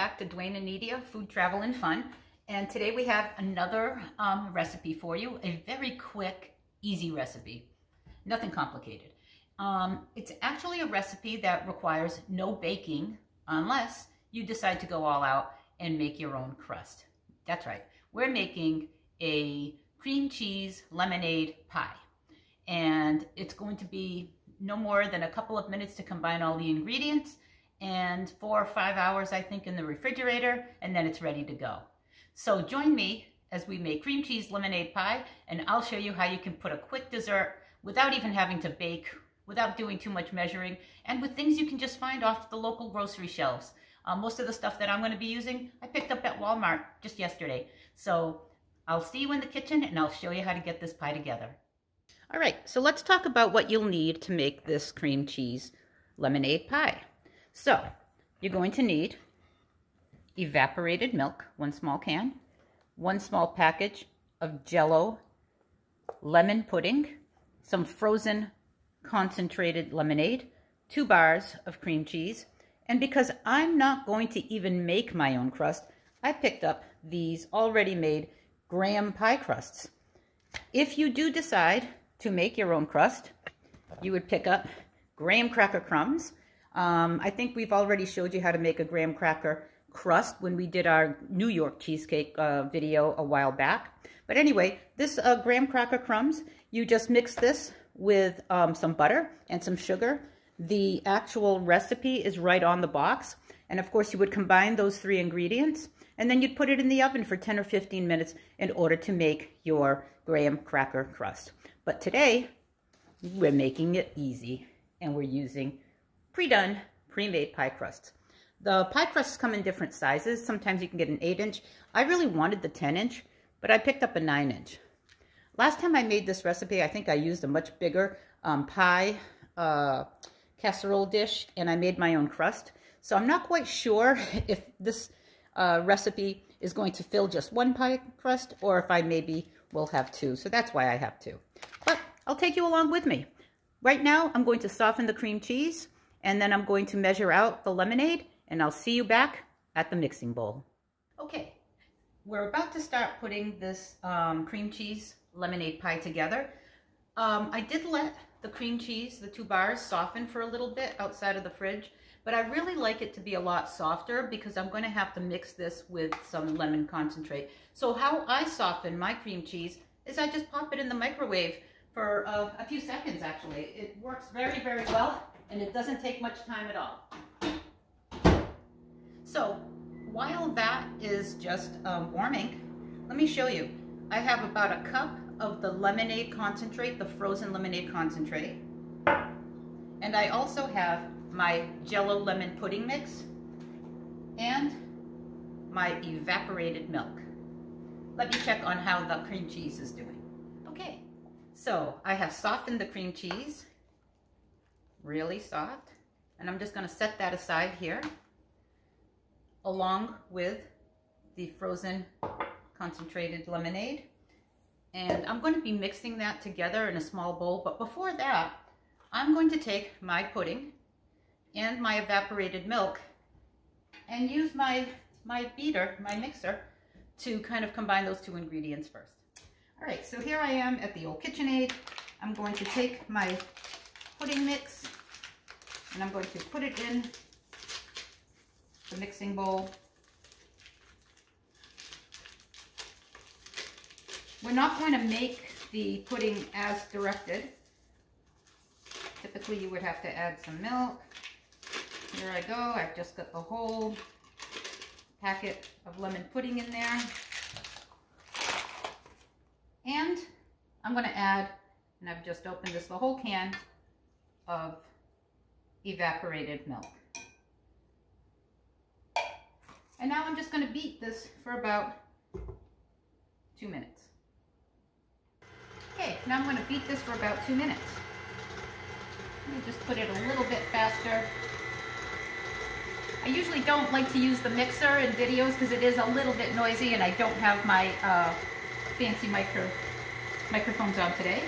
back to Dwayne and Nidia, Food, Travel, and Fun. And today we have another recipe for you, a very quick, easy recipe. Nothing complicated. It's actually a recipe that requires no baking unless you decide to go all out and make your own crust. That's right. We're making a cream cheese lemonade pie. And it's going to be no more than a couple of minutes to combine all the ingredients, and 4 or 5 hours, I think, in the refrigerator, and then it's ready to go. So join me as we make cream cheese lemonade pie, and I'll show you how you can put a quick dessert without even having to bake, without doing too much measuring, and with things you can just find off the local grocery shelves. Most of the stuff that I'm going to be using, I picked up at Walmart just yesterday. So I'll see you in the kitchen, and I'll show you how to get this pie together. All right, so let's talk about what you'll need to make this cream cheese lemonade pie. So, you're going to need evaporated milk, 1 small can, 1 small package of Jell-O lemon pudding, some frozen concentrated lemonade, 2 bars of cream cheese, and because I'm not going to even make my own crust, I picked up these already made graham pie crusts. If you do decide to make your own crust, you would pick up graham cracker crumbs. I think we've already showed you how to make a graham cracker crust when we did our New York cheesecake video a while back. But anyway, this graham cracker crumbs, you just mix this with some butter and some sugar. The actual recipe is right on the box. And of course, you would combine those 3 ingredients, and then you'd put it in the oven for 10 or 15 minutes in order to make your graham cracker crust. But today, we're making it easy, and we're using pre-done, pre-made pie crusts. The pie crusts come in different sizes. Sometimes you can get an 8-inch. I really wanted the 10-inch, but I picked up a 9-inch. Last time I made this recipe, I think I used a much bigger pie casserole dish, and I made my own crust. So I'm not quite sure if this recipe is going to fill just 1 pie crust, or if I maybe will have 2. So that's why I have 2. But I'll take you along with me. Right now, I'm going to soften the cream cheese, and then I'm going to measure out the lemonade, and I'll see you back at the mixing bowl. Okay, we're about to start putting this cream cheese lemonade pie together. I did let the cream cheese, the 2 bars, soften for a little bit outside of the fridge, but I really like it to be a lot softer because I'm going to have to mix this with some lemon concentrate. So how I soften my cream cheese is I just pop it in the microwave for a few seconds, actually. It works very, very well, and it doesn't take much time at all. So while that is just warming, let me show you. I have about a cup of the lemonade concentrate, the frozen lemonade concentrate. And I also have my Jell-O lemon pudding mix and my evaporated milk. Let me check on how the cream cheese is doing. Okay, so I have softened the cream cheese, really soft, and I'm just going to set that aside here, along with the frozen concentrated lemonade. And I'm going to be mixing that together in a small bowl, but before that, I'm going to take my pudding and my evaporated milk and use my beater, my mixer, to kind of combine those 2 ingredients first. All right, so here I am at the old KitchenAid. I'm going to take my pudding mix and I'm going to put it in the mixing bowl. We're not going to make the pudding as directed. Typically you would have to add some milk. Here I go, I've just got the whole packet of lemon pudding in there. And I'm going to add, and I've just opened this, the whole can of evaporated milk. And now I'm just going to beat this for about 2 minutes. Okay, now I'm going to beat this for about 2 minutes. Let me just put it a little bit faster. I usually don't like to use the mixer in videos because it is a little bit noisy and I don't have my fancy microphones on today.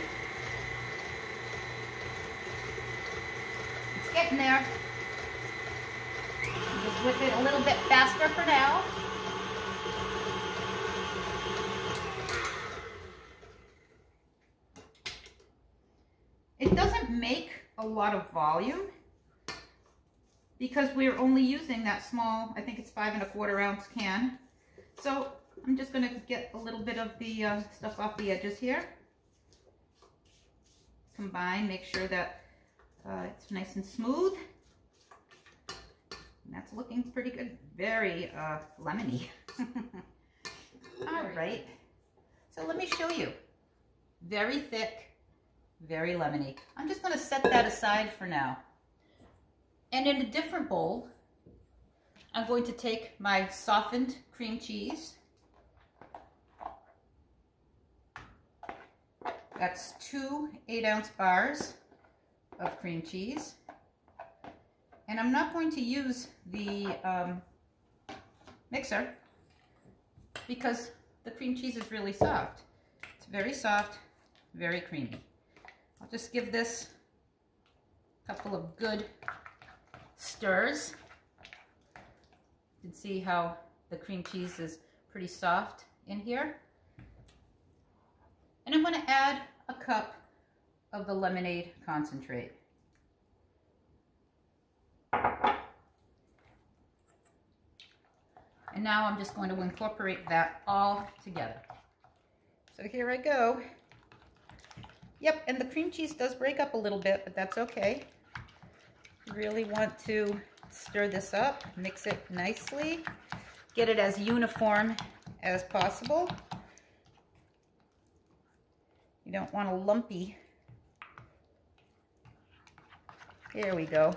It's getting there. Just whip it a little bit faster for now. It doesn't make a lot of volume because we're only using that small, I think it's 5 1/4 ounce can. So I'm just going to get a little bit of the stuff off the edges here. Combine, make sure that it's nice and smooth. And that's looking pretty good. Very lemony. All right. So let me show you. Very thick, very lemony. I'm just going to set that aside for now. And in a different bowl, I'm going to take my softened cream cheese. That's 2 8-ounce bars of cream cheese. And I'm not going to use the mixer because the cream cheese is really soft. It's very soft, very creamy. I'll just give this a couple of good stirs. You can see how the cream cheese is pretty soft in here. And I'm going to add a cup of the lemonade concentrate. And now I'm just going to incorporate that all together. So here I go. Yep, and the cream cheese does break up a little bit, but that's okay. You really want to stir this up, mix it nicely, get it as uniform as possible. You don't want a lumpy. There we go.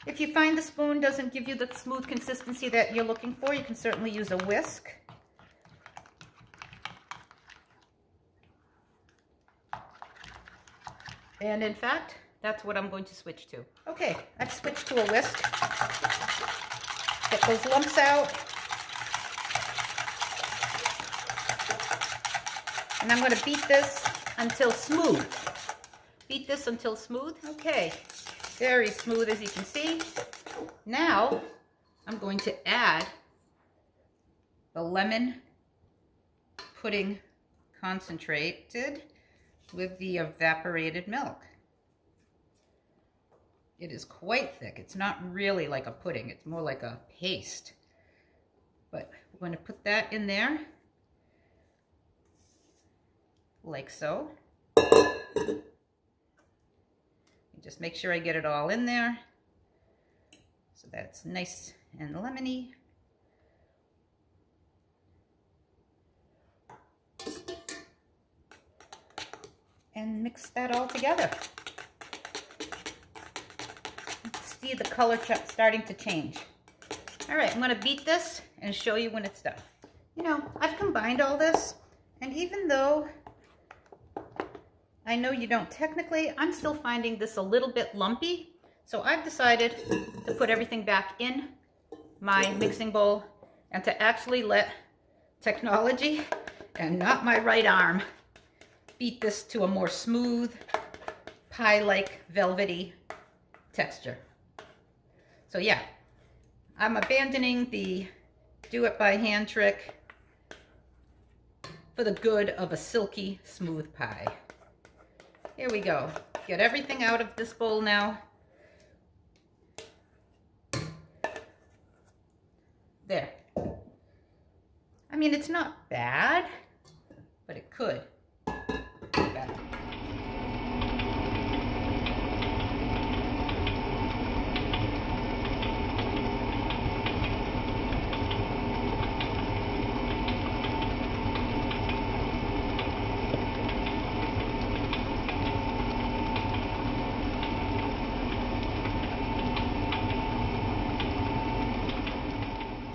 If you find the spoon doesn't give you the smooth consistency that you're looking for, you can certainly use a whisk. And in fact, that's what I'm going to switch to. Okay, I've switched to a whisk. Get those lumps out. And I'm going to beat this until smooth. Beat this until smooth. Okay, very smooth as you can see. Now, I'm going to add the lemon pudding concentrated with the evaporated milk. It is quite thick. It's not really like a pudding. It's more like a paste. But we're going to put that in there. Like so. Just make sure I get it all in there. So that's nice and lemony. And mix that all together. See the color starting to change. All right, I'm going to beat this and show you when it's done. You know, I've combined all this, and even though I know you don't technically, I'm still finding this a little bit lumpy. So I've decided to put everything back in my mixing bowl and to actually let technology and not my right arm beat this to a more smooth, pie-like, velvety texture. So yeah, I'm abandoning the do-it-by-hand trick for the good of a silky, smooth pie. Here we go. Get everything out of this bowl now. There. I mean, it's not bad, but it could be better.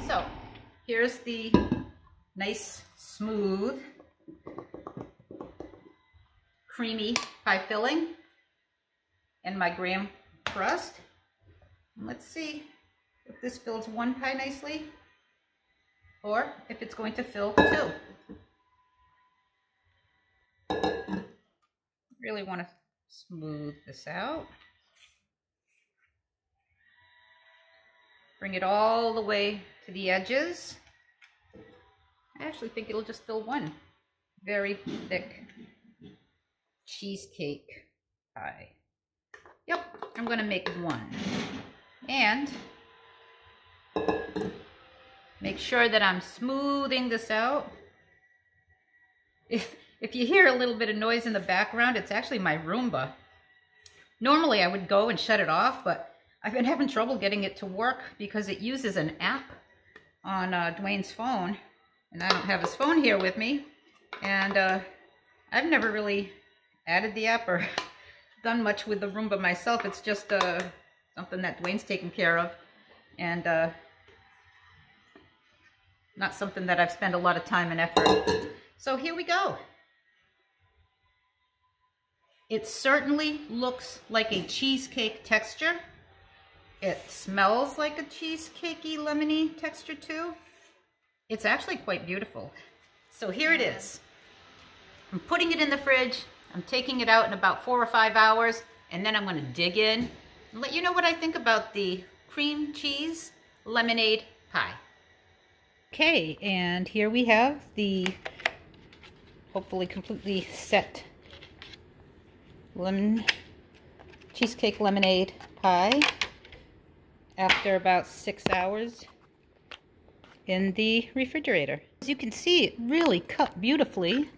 So here's the nice, smooth, creamy pie filling and my graham crust. And let's see if this fills one pie nicely or if it's going to fill two. Really want to Smooth this out. Bring it all the way to the edges. I actually think it'll just fill one very thick cheesecake pie. Yep, I'm gonna make one. And make sure that I'm smoothing this out. If you hear a little bit of noise in the background, it's actually my Roomba. Normally I would go and shut it off, but I've been having trouble getting it to work because it uses an app on Dwayne's phone, and I don't have his phone here with me. And I've never really added the app or done much with the Roomba myself. It's just something that Dwayne's taken care of, and not something that I've spent a lot of time and effort. So here we go. It certainly looks like a cheesecake texture. It smells like a cheesecakey, lemony texture too. It's actually quite beautiful. So here it is. I'm putting it in the fridge. I'm taking it out in about 4 or 5 hours, and then I'm going to dig in and let you know what I think about the cream cheese lemonade pie. Okay, and here we have the hopefully completely set cheesecake lemonade pie after about 6 hours in the refrigerator. As you can see, it really cut beautifully.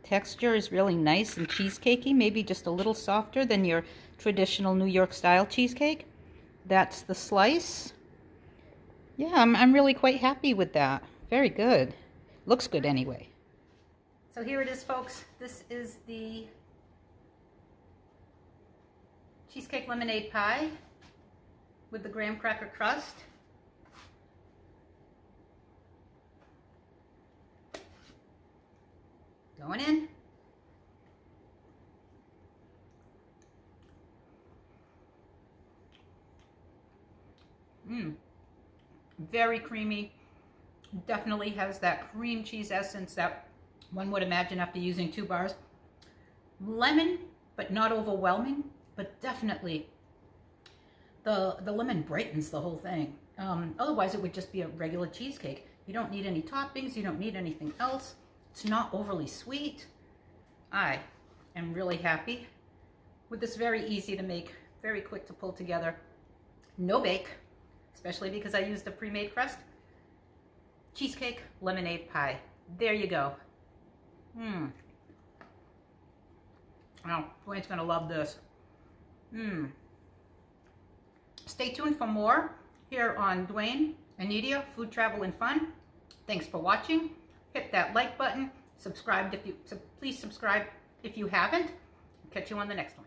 Texture is really nice and cheesecakey, maybe just a little softer than your traditional New York style cheesecake. That's the slice. Yeah, I'm really quite happy with that. Very good. Looks good anyway. So here it is, folks. This is the cheesecake lemonade pie with the graham cracker crust. Going in. Very creamy. Definitely has that cream cheese essence that one would imagine after using 2 bars. Lemon, but not overwhelming, but definitely the lemon brightens the whole thing. Otherwise it would just be a regular cheesecake. You don't need any toppings, you don't need anything else. It's not overly sweet. I am really happy with this. Very easy to make, very quick to pull together. No bake, especially because I used a pre-made crust. Cheesecake lemonade pie. There you go. Oh, Dwayne's gonna love this. Stay tuned for more here on Dwayne and Nydia Food, Travel, and Fun. Thanks for watching. Hit that like button. Please subscribe if you haven't. Catch you on the next one.